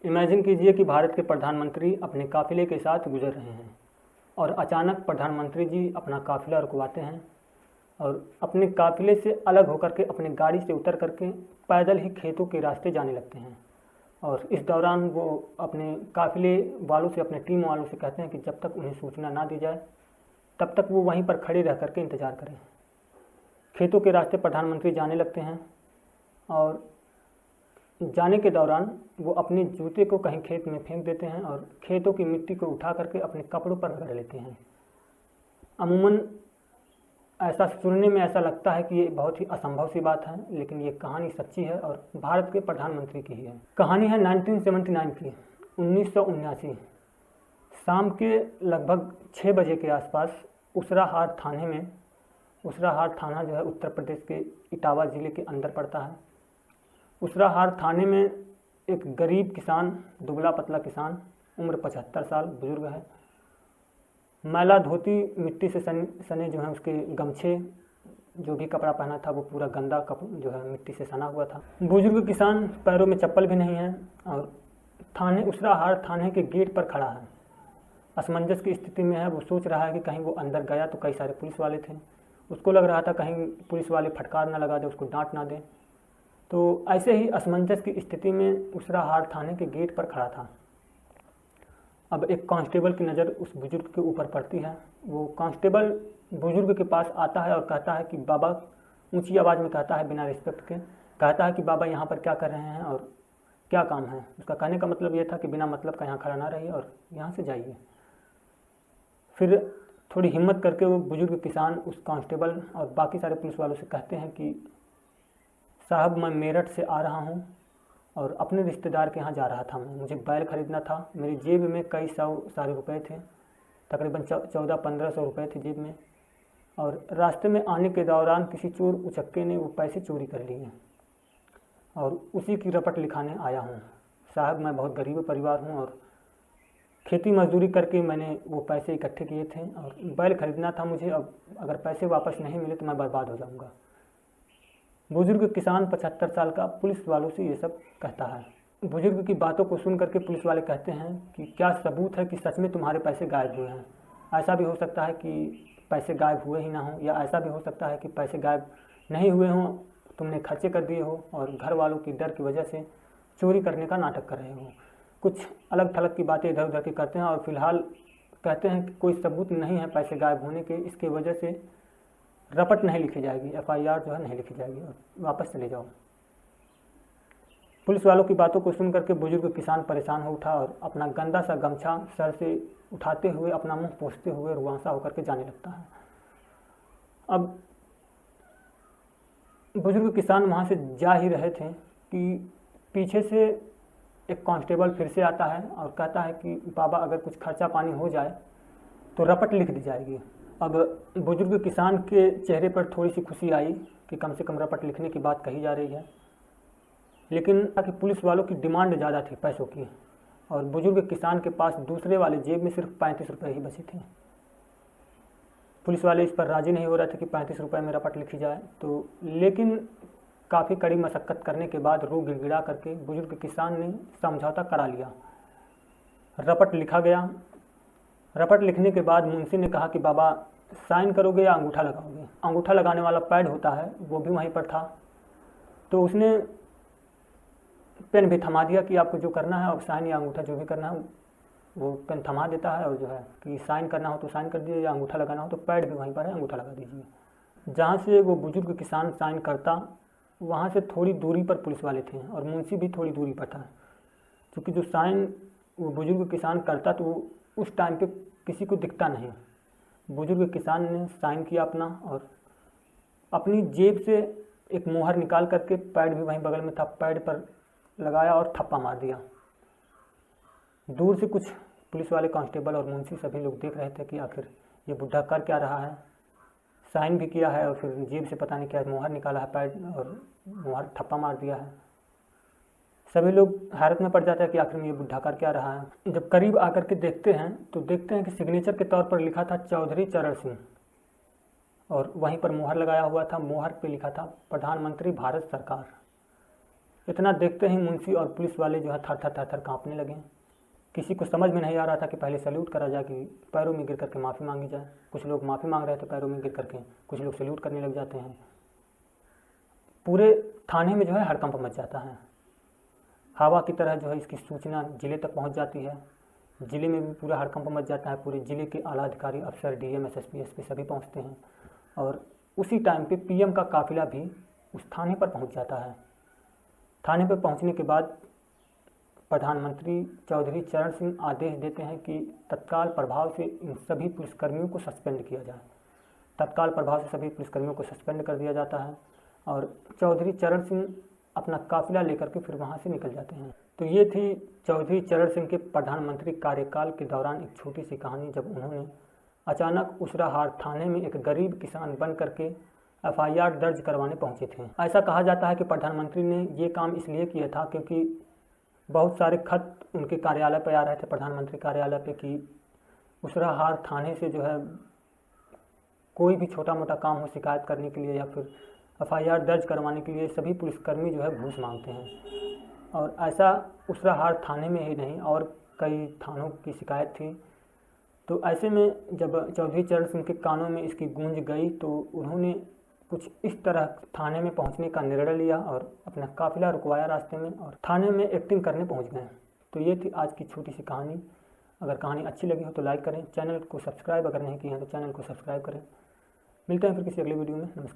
Imagine कीजिए कि भारत के प्रधानमंत्री अपने काफिले के साथ गुजर रहे हैं और अचानक प्रधानमंत्री जी अपना काफिला रुकवाते हैं और अपने काफिले से अलग होकर के अपने गाड़ी से उतर करके पैदल ही खेतों के रास्ते जाने लगते हैं। और इस दौरान वो अपने काफिले वालों से, अपने टीम वालों से कहते हैं कि जब तक उन्हें सूचना ना दी जाए तब तक वो वहीं पर खड़े रह करके इंतज़ार करें। खेतों के रास्ते प्रधानमंत्री जाने लगते हैं और जाने के दौरान वो अपने जूते को कहीं खेत में फेंक देते हैं और खेतों की मिट्टी को उठा करके अपने कपड़ों पर रगड़ लेते हैं। अमूमन ऐसा सुनने में ऐसा लगता है कि ये बहुत ही असंभव सी बात है, लेकिन ये कहानी सच्ची है और भारत के प्रधानमंत्री की ही है। कहानी है 1979 की, 1979 शाम के लगभग 6 बजे के आसपास उसराहार थाने में, उसराहार थाना जो है उत्तर प्रदेश के इटावा ज़िले के अंदर पड़ता है। उसराहार थाने में एक गरीब किसान, दुबला पतला किसान, उम्र 75 साल, बुजुर्ग है। मैला धोती, मिट्टी से सने जो है उसके गमछे, जो भी कपड़ा पहना था वो पूरा गंदा जो है मिट्टी से सना हुआ था। बुजुर्ग किसान, पैरों में चप्पल भी नहीं है और उसराहार थाने के गेट पर खड़ा है। असमंजस की स्थिति में है। वो सोच रहा है कि कहीं वो अंदर गया तो कई सारे पुलिस वाले थे, उसको लग रहा था कहीं पुलिस वाले फटकार ना लगा दे, उसको डांट ना दे। तो ऐसे ही असमंजस की स्थिति में उसराहार थाने के गेट पर खड़ा था। अब एक कांस्टेबल की नज़र उस बुजुर्ग के ऊपर पड़ती है। वो कांस्टेबल बुजुर्ग के पास आता है और कहता है कि बाबा, ऊंची आवाज़ में कहता है बिना रिस्पेक्ट के, कहता है कि बाबा यहाँ पर क्या कर रहे हैं और क्या काम है। उसका कहने का मतलब ये था कि बिना मतलब का यहाँ खड़ा ना रहिए और यहाँ से जाइए। फिर थोड़ी हिम्मत करके वो बुजुर्ग किसान उस कांस्टेबल और बाकी सारे पुलिस वालों से कहते हैं कि साहब, मैं मेरठ से आ रहा हूँ और अपने रिश्तेदार के यहाँ जा रहा था। मुझे बैल खरीदना था। मेरी जेब में कई सारे रुपए थे, तकरीबन 1400-1500 रुपये थे जेब में। और रास्ते में आने के दौरान किसी चोर उचक्के ने वो पैसे चोरी कर लिए और उसी की रपट लिखाने आया हूँ। साहब, मैं बहुत गरीब परिवार हूँ और खेती मजदूरी करके मैंने वो पैसे इकट्ठे किए थे और बैल खरीदना था मुझे। अब अगर पैसे वापस नहीं मिले तो मैं बर्बाद हो जाऊँगा। बुजुर्ग किसान 75 साल का पुलिस वालों से ये सब कहता है। बुजुर्ग की बातों को सुन करके पुलिस वाले कहते हैं कि क्या सबूत है कि सच में तुम्हारे पैसे गायब हुए हैं? ऐसा भी हो सकता है कि पैसे गायब हुए ही ना हो, या ऐसा भी हो सकता है कि पैसे गायब नहीं हुए हों, तुमने खर्चे कर दिए हो और घर वालों की डर की वजह से चोरी करने का नाटक कर रहे हो। कुछ अलग थलग की बातें इधर उधर की करते हैं और फिलहाल कहते हैं कि कोई सबूत नहीं है पैसे गायब होने के, इसके वजह से रपट नहीं लिखी जाएगी, FIR जो है नहीं लिखी जाएगी और वापस चले जाओ। पुलिस वालों की बातों को सुन करके बुजुर्ग किसान परेशान हो उठा और अपना गंदा सा गमछा सर से उठाते हुए, अपना मुंह पोंछते हुए रुआंसा होकर के जाने लगता है। अब बुजुर्ग किसान वहाँ से जा ही रहे थे कि पीछे से एक कांस्टेबल फिर से आता है और कहता है कि बाबा, अगर कुछ खर्चा पानी हो जाए तो रपट लिख दी जाएगी। अब बुजुर्ग किसान के चेहरे पर थोड़ी सी खुशी आई कि कम से कम रपट लिखने की बात कही जा रही है, लेकिन कि पुलिस वालों की डिमांड ज़्यादा थी पैसों की और बुजुर्ग किसान के पास दूसरे वाले जेब में सिर्फ 35 रुपये ही बचे थे। पुलिस वाले इस पर राज़ी नहीं हो रहे थे कि 35 रुपये में रपट लिखी जाए। तो लेकिन काफ़ी कड़ी मशक्क़त करने के बाद रूह गिड़गिड़ा करके बुजुर्ग किसान ने समझौता करा लिया। रपट लिखा गया। रपट लिखने के बाद मुंशी ने कहा कि बाबा, साइन करोगे या अंगूठा लगाओगे? अंगूठा लगाने वाला पैड होता है वो भी वहीं पर था, तो उसने पेन भी थमा दिया कि आपको जो करना है, और साइन या अंगूठा जो भी करना है वो पेन थमा देता है, और जो है कि साइन करना हो तो साइन कर दीजिए, या अंगूठा लगाना हो तो पैड भी वहीं पर है, अंगूठा लगा दीजिए। जहाँ से वो बुजुर्ग किसान साइन करता वहाँ से थोड़ी दूरी पर पुलिस वाले थे और मुंशी भी थोड़ी दूरी पर था, क्योंकि जो साइन वो बुजुर्ग किसान करता तो उस टाइम पे किसी को दिखता नहीं। बुजुर्ग किसान ने साइन किया अपना और अपनी जेब से एक मोहर निकाल करके, पैड भी वहीं बगल में था, पैड पर लगाया और थप्पा मार दिया। दूर से कुछ पुलिस वाले कांस्टेबल और मुंशी सभी लोग देख रहे थे कि आखिर ये बुढ़ा कर क्या रहा है। साइन भी किया है और फिर जेब से पता नहीं क्या मोहर निकाला है पैड और मोहर थप्पा मार दिया है। सभी लोग हैरत में पड़ जाते हैं कि आखिर में ये बुढ़ा कर क्या रहा है। जब करीब आकर के देखते हैं तो देखते हैं कि सिग्नेचर के तौर पर लिखा था चौधरी चरण सिंह और वहीं पर मोहर लगाया हुआ था। मोहर पे लिखा था प्रधानमंत्री भारत सरकार। इतना देखते ही मुंशी और पुलिस वाले जो है थर थर थर थर काँपने लगे। किसी को समझ में नहीं आ रहा था कि पहले सैल्यूट करा जाए कि पैरों में गिर करके माफ़ी मांगी जाए। कुछ लोग माफ़ी मांग रहे थे पैरों में गिर करके, कुछ लोग सैल्यूट करने लग जाते हैं। पूरे थाने में जो है हड़कंप मच जाता है। हवा की तरह जो है इसकी सूचना ज़िले तक पहुंच जाती है। ज़िले में भी पूरा हड़कंप मच जाता है। पूरे ज़िले के आला अधिकारी, अफसर, डीएम, एसएसपी, एसपी सभी पहुंचते हैं और उसी टाइम पे पीएम का काफिला भी उस थाने पर पहुंच जाता है। थाने पर पहुंचने के बाद प्रधानमंत्री चौधरी चरण सिंह आदेश देते हैं कि तत्काल प्रभाव से इन सभी पुलिसकर्मियों को सस्पेंड किया जाए। तत्काल प्रभाव से सभी पुलिसकर्मियों को सस्पेंड कर दिया जाता है और चौधरी चरण सिंह अपना काफिला लेकर के फिर वहाँ से निकल जाते हैं। तो ये थी चौधरी चरण सिंह के प्रधानमंत्री कार्यकाल के दौरान एक छोटी सी कहानी, जब उन्होंने अचानक उसराहार थाने में एक गरीब किसान बन करके एफआईआर दर्ज करवाने पहुंचे थे। ऐसा कहा जाता है कि प्रधानमंत्री ने ये काम इसलिए किया था क्योंकि बहुत सारे खत उनके कार्यालय पर आ रहे थे, प्रधानमंत्री कार्यालय पे, कि उसराहार थाने से जो है कोई भी छोटा मोटा काम हो शिकायत करने के लिए या फिर एफआईआर दर्ज करवाने के लिए सभी पुलिसकर्मी जो है घूस मांगते हैं। और ऐसा उसराहार थाने में ही नहीं और कई थानों की शिकायत थी। तो ऐसे में जब चौधरी चरण सिंह के कानों में इसकी गूंज गई तो उन्होंने कुछ इस तरह थाने में पहुंचने का निर्णय लिया और अपना काफिला रुकवाया रास्ते में और थाने में एक्टिंग करने पहुंच गए। तो ये थी आज की छोटी सी कहानी। अगर कहानी अच्छी लगी हो तो लाइक करें, चैनल को सब्सक्राइब अगर नहीं किए हैं तो चैनल को सब्सक्राइब करें। मिलते हैं फिर किसी अगले वीडियो में। नमस्कार।